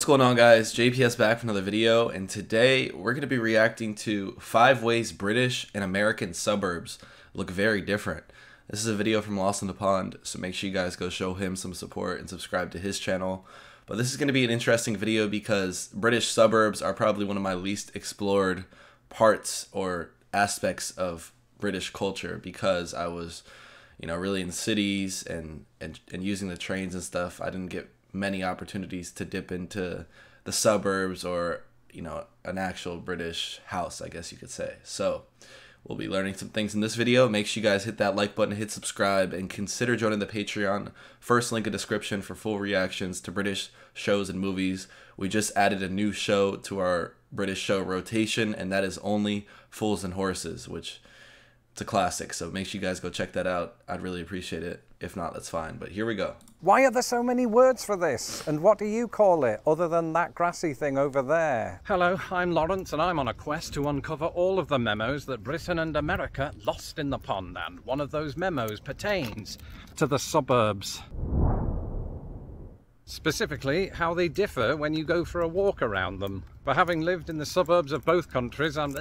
going on, guys? JPS back for another video, and today we're going to be reacting to 5 ways British and American suburbs look very different. This is a video from Lost in the Pond, so make sure you guys go show him some support and subscribe to his channel. But this is going to be an interesting video because British suburbs are probably one of my least explored parts or aspects of British culture, because I was, really in cities and using the trains and stuff. I didn't get many opportunities to dip into the suburbs or, an actual British house, I guess you could say. So we'll be learning some things in this video. Make sure you guys hit that like button, hit subscribe, and consider joining the Patreon. First link in description for full reactions to British shows and movies. We just added a new show to our British show rotation, and that is Only Fools and Horses, which it's a classic. So make sure you guys go check that out. I'd really appreciate it. If not, that's fine. But here we go. Why are there so many words for this? And what do you call it, other than that grassy thing over there? Hello, I'm Lawrence, and I'm on a quest to uncover all of the memos that Britain and America lost in the pond, and one of those memos pertains to the suburbs. Specifically, how they differ when you go for a walk around them. For having lived in the suburbs of both countries, I'm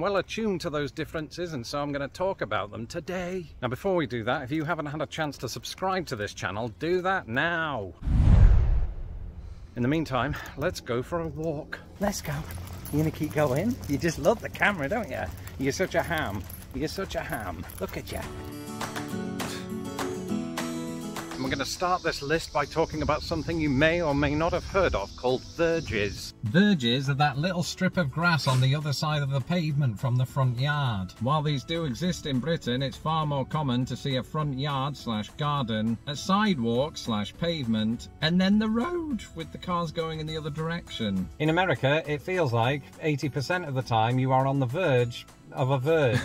well attuned to those differences, and so I'm going to talk about them today. Now, before we do that, if you haven't had a chance to subscribe to this channel, do that now. In the meantime, let's go for a walk. Let's go. You gonna keep going? You just love the camera, don't you? You're such a ham. You're such a ham. Look at you. We're going to start this list by talking about something you may or may not have heard of called verges. Verges are that little strip of grass on the other side of the pavement from the front yard. While these do exist in Britain, it's far more common to see a front yard / garden, a sidewalk / pavement, and then the road with the cars going in the other direction. In America, it feels like 80% of the time you are on the verge of a verge.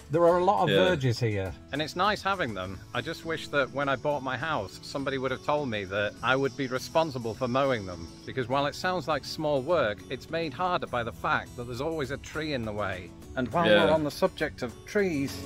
There are a lot of verges here, and it's nice having them. I just wish that when I bought my house, somebody would have told me that I would be responsible for mowing them, because while it sounds like small work, it's made harder by the fact that there's always a tree in the way. And while we're on the subject of trees,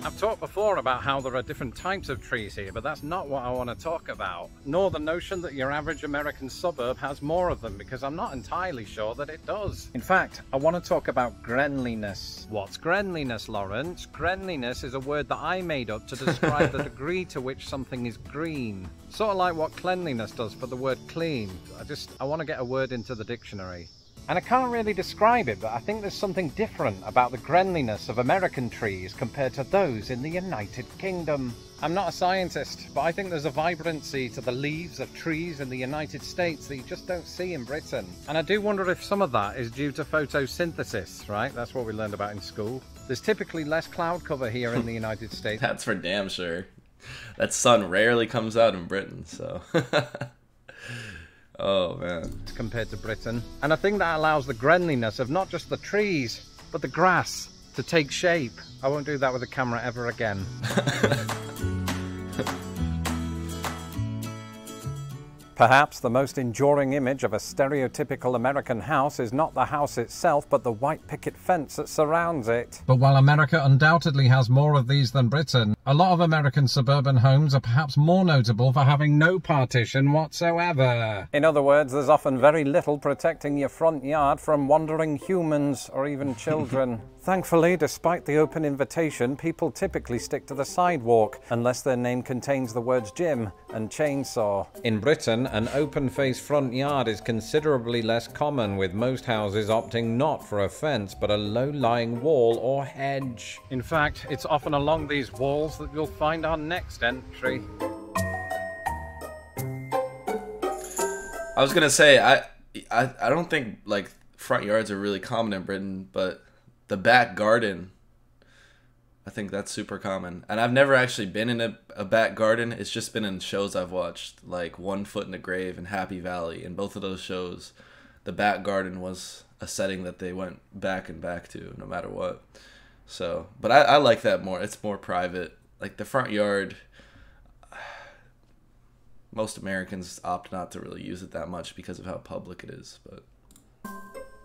I've talked before about how there are different types of trees here, but that's not what I want to talk about. Nor the notion that your average American suburb has more of them, because I'm not entirely sure that it does. In fact, I want to talk about greenliness. What's greenliness, Lawrence? Greenliness is a word that I made up to describe the degree to which something is green. Sort of like what cleanliness does for the word clean. I want to get a word into the dictionary. And I can't really describe it, but I think there's something different about the greenliness of American trees compared to those in the United Kingdom. I'm not a scientist, but I think there's a vibrancy to the leaves of trees in the United States that you just don't see in Britain. And I do wonder if some of that is due to photosynthesis, right? That's what we learned about in school. There's typically less cloud cover here in the United States. That's for damn sure. That sun rarely comes out in Britain, so... Oh man. Compared to Britain. And I think that allows the greenliness of not just the trees, but the grass to take shape. I won't do that with a camera ever again. Perhaps the most enduring image of a stereotypical American house is not the house itself, but the white picket fence that surrounds it. But while America undoubtedly has more of these than Britain, a lot of American suburban homes are perhaps more notable for having no partition whatsoever. In other words, there's often very little protecting your front yard from wandering humans or even children. Thankfully, despite the open invitation, people typically stick to the sidewalk, unless their name contains the words gym and chainsaw. In Britain, an open-faced front yard is considerably less common, with most houses opting not for a fence, but a low-lying wall or hedge. In fact, it's often along these walls that you'll find our next entry. I was gonna say, I don't think like front yards are really common in Britain, but the back garden, I think that's super common. And I've never actually been in a back garden. It's just been in shows I've watched, like 1 Foot in the Grave and Happy Valley. In both of those shows, the back garden was a setting that they went back and back to no matter what. So, but I like that more. It's more private. Like the front yard, most Americans opt not to really use it that much because of how public it is. But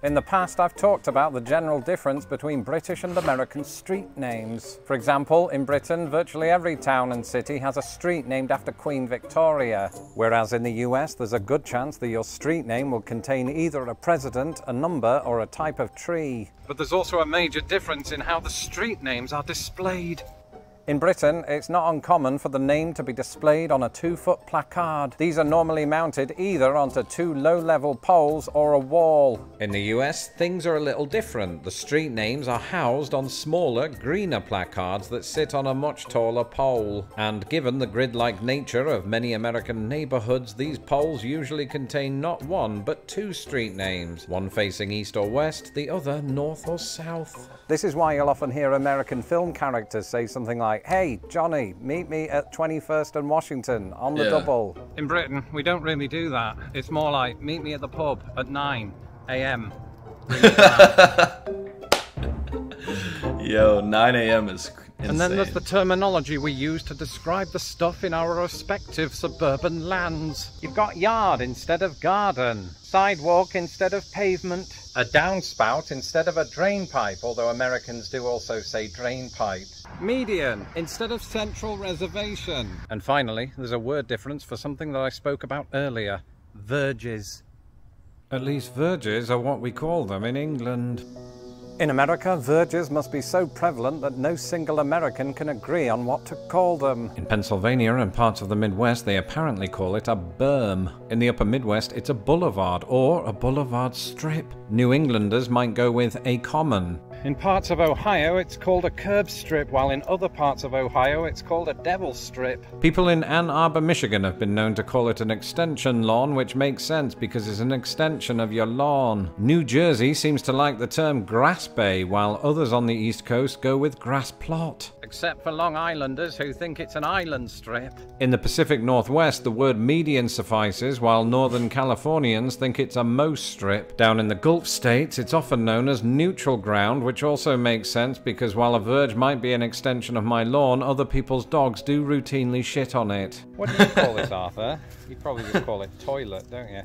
In the past, I've talked about the general difference between British and American street names. For example, in Britain, virtually every town and city has a street named after Queen Victoria, whereas in the US, there's a good chance that your street name will contain either a president, a number, or a type of tree. But there's also a major difference in how the street names are displayed. In Britain, it's not uncommon for the name to be displayed on a 2-foot placard. These are normally mounted either onto 2 low-level poles or a wall. In the US, things are a little different. The street names are housed on smaller, greener placards that sit on a much taller pole. And given the grid-like nature of many American neighborhoods, these poles usually contain not 1, but 2 street names, one facing east or west, the other north or south. This is why you'll often hear American film characters say something like, "Hey, Johnny, meet me at 21st and Washington on the double." In Britain, we don't really do that. It's more like, meet me at the pub at 9 a.m. Yo, 9 a.m. is insane. And then there's the terminology we use to describe the stuff in our respective suburban lands. You've got yard instead of garden, sidewalk instead of pavement, a downspout instead of a drain pipe, although Americans do also say drain pipe, median instead of central reservation. And finally, there's a word difference for something that I spoke about earlier, verges. At least verges are what we call them in England. In America, verges must be so prevalent that no single American can agree on what to call them. In Pennsylvania and parts of the Midwest, they apparently call it a berm. In the upper Midwest, it's a boulevard or a boulevard strip. New Englanders might go with a common. In parts of Ohio, it's called a curb strip, while in other parts of Ohio, it's called a devil strip. People in Ann Arbor, Michigan have been known to call it an extension lawn, which makes sense because it's an extension of your lawn. New Jersey seems to like the term grass bay, while others on the East Coast go with grass plot. Except for Long Islanders who think it's an island strip. In the Pacific Northwest, the word median suffices, while Northern Californians think it's a mow strip. Down in the Gulf states, it's often known as neutral ground, which also makes sense because while a verge might be an extension of my lawn, other people's dogs do routinely shit on it. What do you call this, Arthur? You probably just call it toilet, don't you?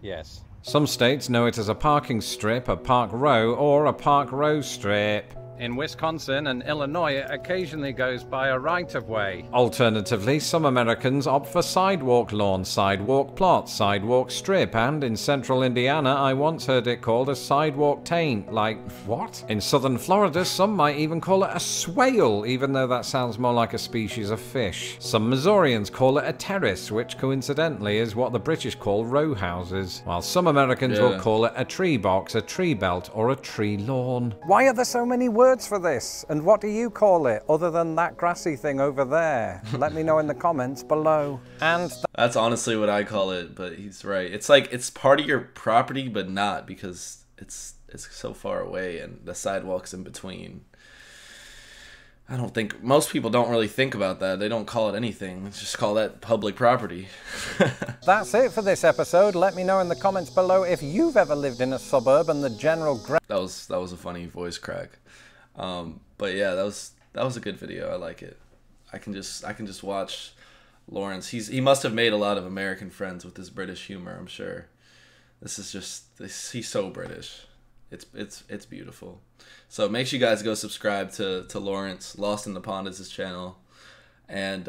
Yes. Some states know it as a parking strip, a park row, or a park row strip. In Wisconsin and Illinois, it occasionally goes by a right-of-way. Alternatively, some Americans opt for sidewalk lawn, sidewalk plot, sidewalk strip, and in central Indiana, I once heard it called a sidewalk taint. Like, what? In southern Florida, some might even call it a swale, even though that sounds more like a species of fish. Some Missourians call it a terrace, which coincidentally is what the British call row houses, while some Americans will call it a tree box, a tree belt, or a tree lawn. Why are there so many words for this? And what do you call it, other than that grassy thing over there? Let me know in the comments below. And that's honestly what I call it, but he's right. It's like it's part of your property, but not, because it's so far away and the sidewalk's in between. I don't think most people don't really think about that. They don't call it anything. Let's just call that public property. That's it for this episode. Let me know in the comments below if you've ever lived in a suburb and the general that was a funny voice crack. But yeah, that was a good video. I like it. I can just watch Lawrence. He must have made a lot of American friends with his British humor, I'm sure. He's so British. It's beautiful. So make sure you guys go subscribe to Lawrence. Lost in the Pond is his channel. And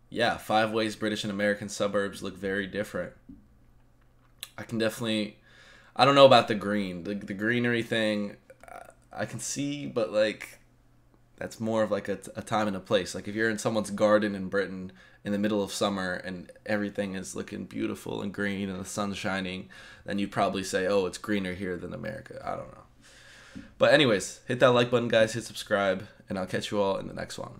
yeah, 5 ways British and American suburbs look very different. I don't know about the green. The greenery thing I can see, but like that's more of like a time and a place. Like if you're in someone's garden in Britain in the middle of summer and everything is looking beautiful and green and the sun's shining, then you'd probably say, oh, it's greener here than America. I don't know. But anyways, hit that like button, guys, hit subscribe, and I'll catch you all in the next one.